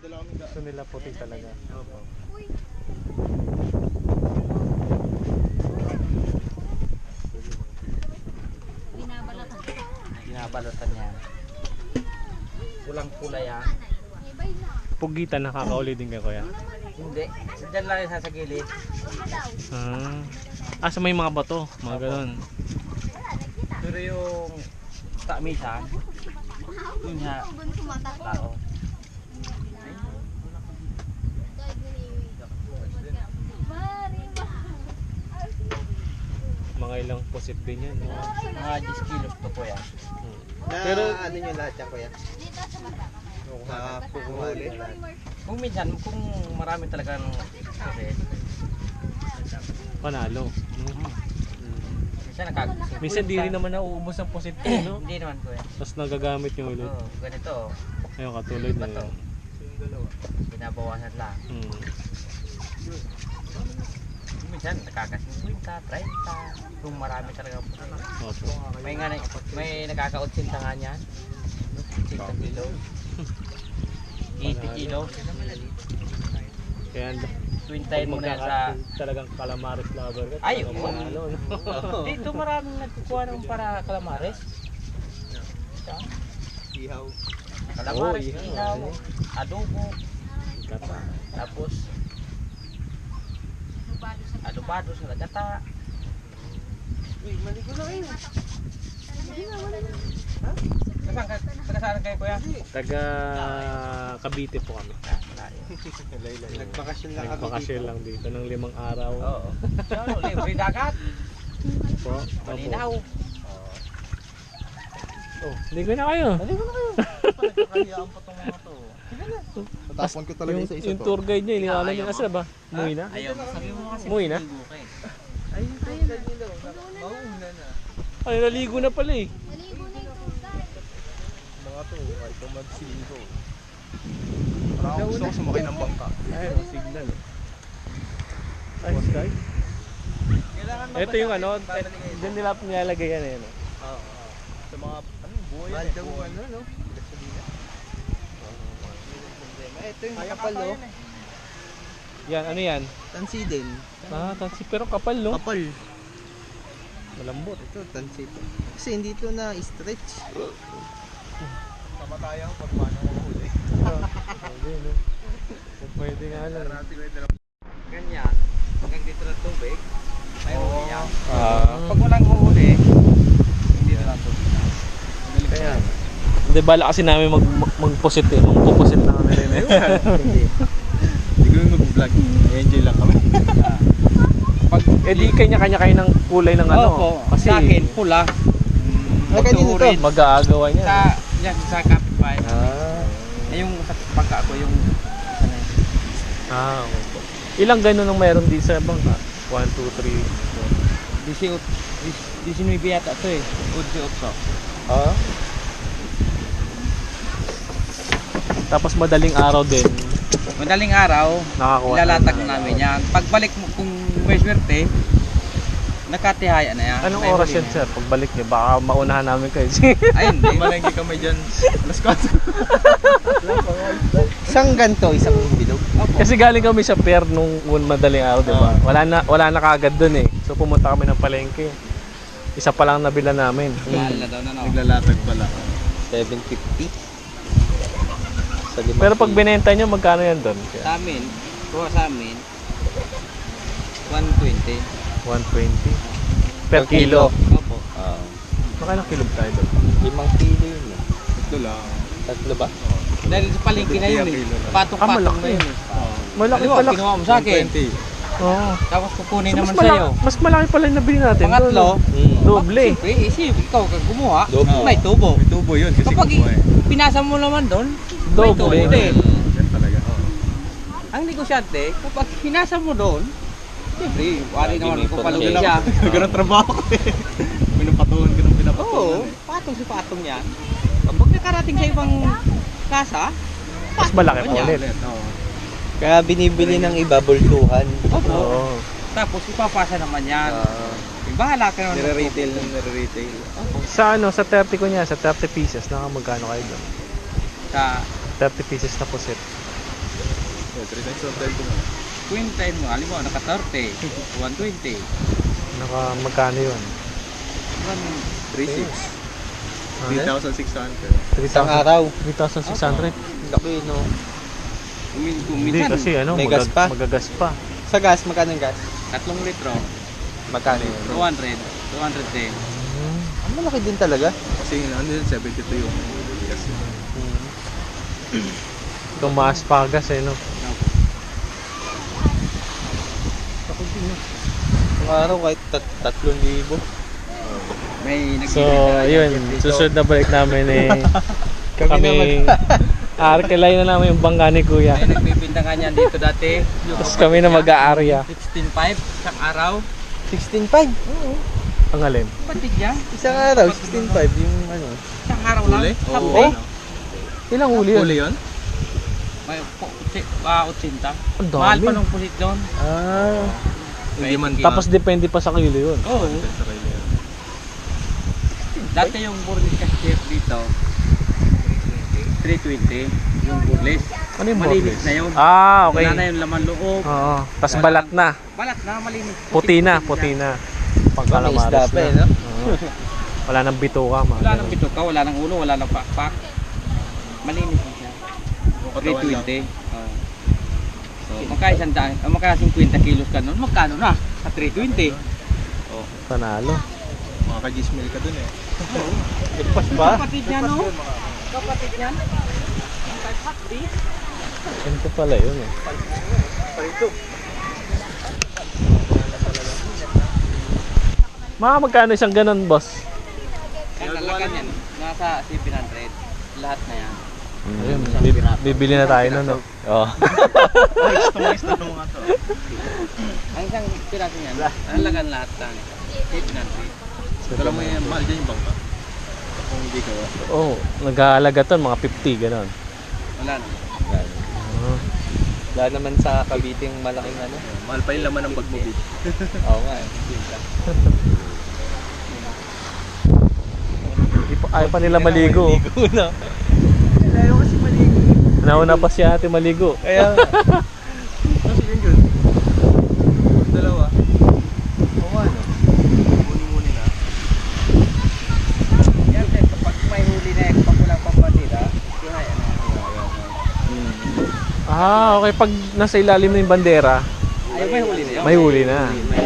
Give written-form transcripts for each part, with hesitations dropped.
Gusto nila puti talaga. Opo. Binabalatan niya. Pulang-pula yan. Pugitan, nakakauli din kayo kuya? Hindi. Diyan lang sa gilid. Sa may mga bato, mga ganun. Pero yung takmisan, yun nga, tao. Mga ilang pusit din yan. Mga 10 kilos to po yan. Pero ano nyo lahat yan kuya? Pukuhuli. Kung minsan, kung marami talagang pusit, Panalo. minsan nakag-50. Minsan di rin naman nauubos ang pusit ko, no? Hindi naman po yan. Tapos nagagamit yung ulit. Oo, ganito. Ayun, katulad na Bato. yun. Binabawasan lang. Minsan nakaka-50, 30. Kung marami talagang pusit. Opo. May nakaka-80 nga niyan. 80 kilo. 80 kilo. Kaya Twintayin mo na yan sa... talagang calamares lover ka. Ay, talagang oo. panalo, no? Dito maraming nagkukuha ng para calamares. Ihaw. Calamares, Oo, ihaw, adobo, Gata. tapos adobado sa lagata. Uy, maligo na kayo. Saan kayo kuya? Taga Cavite po kami. Nagbakasyon lang kami Nagbakasyon lang dito ng 5 araw. Oo. Ano, libre dagat. Po. Malinaw. Oh, ligo na kayo. Maligo na kayo. Nagkakayaan pa itong mga to. Tatapon ko talaga isa-isa Yung to. tour guide niya, iniwanan niya kasi ba? Umuwi na? Ayaw, sabi mo kasi Umuwi na? maligo ka eh. Mauna na. Ay, naligo na pala eh. Mga to, ay kung magsiligo. Parang gusto ko sumakay ng bangka. Ayun, signal eh. Ay, sky. Ito yung ano, dyan nila nilalagay yan eh. Oo. Sa mga, buhay yan eh. Buhay no? Gasolina. Ito yung kapal no? Yan, ano yan? Tansi din. Tansi, pero kapal no? Kapal. Malambot. Ito, tansi to. Kasi hindi to na stretch. Kamatayan ko pag paano ko huli. Pwede no? Pwede nga lang. Ganyan. Hanggang dito ng tubig. May huli yan. Ah. Pag walang huli, hindi na lang tubig na. Kaya. Hindi, bala kasi namin magpusit eh. Magpupusit na kami rin eh. Hindi ko yung mag-vlog. Enjoy lang kami. Eh di kanya-kanya kayo ng kulay ng ano. Opo. Kasi Sa akin, pula. Ay, kanino to? mag-aagawa niya. Sa, yan, sa kapitbahay. Ah. Yung sa bangka ko, yung isa na yun. Okay po. Ilang ganun ang meron di sa bangka? 1, 2, 3, 19 yata ito eh. 18. 4. Ah? Tapos madaling araw din. Madaling araw, Nakakuha ilalatag na namin yan. Pagbalik mo, kung may swerte, nakatihaya na yan. Anong May oras huli yan na sir? Pagbalik niyo, baka maunahan namin kayo. Ayun, hindi. Malengke kami dyan. Alas 4. Isang ganto, isang bilog. Kasi galing kami sa pier nung madaling araw, di ba? Wala na kagad dun eh. So pumunta kami ng palengke. Isa pa lang nabila namin. Mahal na daw na no. Naglalatag pala. 750. Sa limang Pero pag kilo. binenta nyo, magkano yan doon? Sa amin, kuha sa amin, 120. 120 per kilo. Opo. Makailang kilo tayo doon? 5 kilo yun eh. Ito lang. Tatlo ba? Dahil sa palengke na yun eh. Patong-patong malaki. na yun eh. Malaki Ano, pala. kinuha mo sa akin. 120. Oo. Tapos kukunin So, naman sa'yo. mas malaki pala yung nabili natin. Pangatlo, Doble. siyempre, isip, ikaw kang gumawa, Doble. may tubo. May tubo yun kasi Kapag kumuha eh. pinasa mo naman doon, may tubo Doble. din. Yan talaga. Ang negosyante, kapag pinasa mo doon, siyempre, wari naman kung palugi Ganun siya. Ganun trabaho ko eh. Pinapatuhan ko ng Oo, pinapatuhan eh. patong si patong yan. Kapag nakarating sa ibang kasa, Mas malaki pa niya. ulit. Oo. Kaya binibili ng iba bultuhan. Opo. Oo. Tapos ipapasa naman yan. Bahala ka naman. Nire-retail ng nire-retail. Sa ano, sa 30 ko niya, sa 30 pieces, magkano kayo doon? Sa 30 pieces na pusit. Oh, 3 times of 12 mo. Quintain mo, alam mo, naka-30, 120. Magkano yun? 3,600. 3,600. Isang araw. 3,600? Laki, no? Hindi Minsan, kasi ano, may gas pa. magagas pa. Sa gas, magkano yung gas? 3 litro, Magkano yun? 200, 210. Ang malaki din talaga. Kasi ano yun, 72 yung gas. Tumaas pa gas eh, no? Ang araw kahit 3,000. May So, nagbibenta yun. dito. Susunod na balik namin eh. Kami Arkilay na namin yung bangga ni Kuya. May nagbibenta nga niyan dito dati. Tapos kami na mag-aarya. 16.5 isang araw. 16,500. Ang alin? Batid niya? Isang araw, 16,500 yung ano. Isang araw lang. Huli? Sabi. Ilang huli yun? Huli yun? May 80. Ang dami. Mahal pa nung pusit doon. Ah. Hindi man Tapos depende pa sa kilo yun. Oo. sa kayo yun. Dati yung burlis cashier dito, 320 yung burlis. Ano yung Malinis burlis? na yun. Ah, okay. Wala na yung laman loob. Oo. Tapos balat na. Balat na, malinis. Puti na, puti na. Pang May calamares isda pa eh, na. no? Oo. Wala nang bituka. Wala nang bituka, wala nang ulo, wala nang pakpak. Malinis na siya. Yung katawan lang. 320. So, magka 50 kilos ka nun, magkano na? Sa 320. Panalo. Mga ka-gismil ka dun eh. Ipas ba? Kapatid niya, no? Kapatid niyan. Ganito pala yun eh. Mga magkano isang ganun, boss? Kaya talaga yan, nasa 700. Lahat na yan. Ayun, bibili na tayo nun, no? Oo. Customize na mga to. Ang isang piraso niyan, talagang lahat lang. 700. Kala mo yung mahal dyan yung bangka. Kung hindi ka. Oo, nag-aalaga to, mga 50, ganun. Wala na. Oo. Wala naman sa Cavite yung malaking ano. Mahal pa yung laman ng pagmubid. Oo nga eh. Ayaw pa nila maligo. Maligo na. Ayaw kasi maligo. Nauna pa si ate maligo. Kaya, Kasi yun yun. Dalawa. oo nga no. Muni-muni na. Yan, kapag may huli na yung pakulang pampatida, kaya na. Ah, okay. Pag nasa ilalim na yung bandera, Ay, may huli na yun. may huli na. May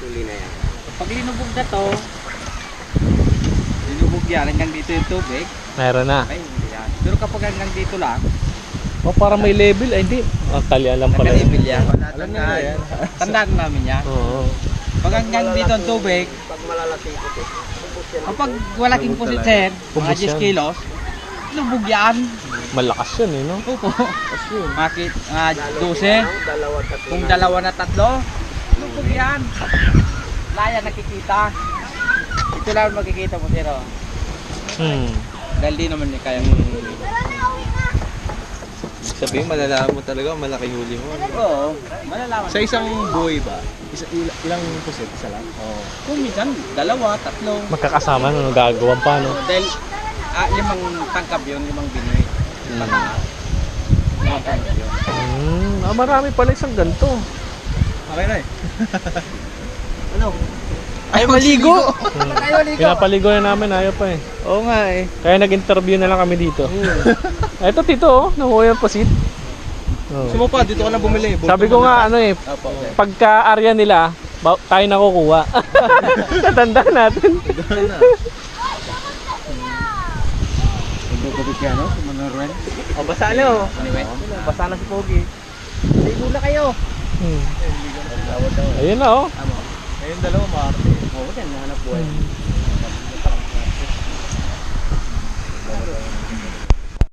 huli na yan. Pag linubog na to, linubog yan, hanggang dito yung tubig, Meron na. ay hindi yan. Pero kapag hanggang dito lang, O, para may level. Ay, hindi. Talian lang pala. nagka-level yan. Alam na yan. Tandaan namin yan. Oo. Pag hanggang dito ang tubig, kapag walaking pusit sir, mga Pumbos 10 yan. kilos, lubog yan. Malakas yun, eh, no? Opo. Bakit? 12. Kung dalawa na tatlo, lubog yan. Laya nakikita. Ito lang makikita mo sir. Oh. Hmm. Dahil di naman niya kaya Sabihin, malalaman mo talaga ang malaking huli mo. Oo. Malalaman. Sa isang buhay ba? Ilang pusit? Isa lang? Oo. Kung minsan, dalawa, tatlo. Magkakasama, no? Gagawin pa, no? Dahil 5 tangkab yun, 5 binoy. Pataas. 5 tangkab yun. Marami pala isang ganito. Okay na eh. Ay, maligo! Pinapaligo na namin, ayaw pa eh. Oo nga eh. Kaya nag-interview na lang kami dito. Eto, tito, oh. Nakuha yung pasit. Oh. Sumupa, dito ka na bumili. Sabi ko nga, ano eh, pagka-area nila, tayo nakukuha. Tatandaan natin. Nagkakabit ka, no? Sa Manuruel. O, basa na oh. Anyway. Basa na si Pogi. Ligo na kayo. Ayun na, oh. Ngayon dalawa, maarte. Oo, yan. Nahanap buhay.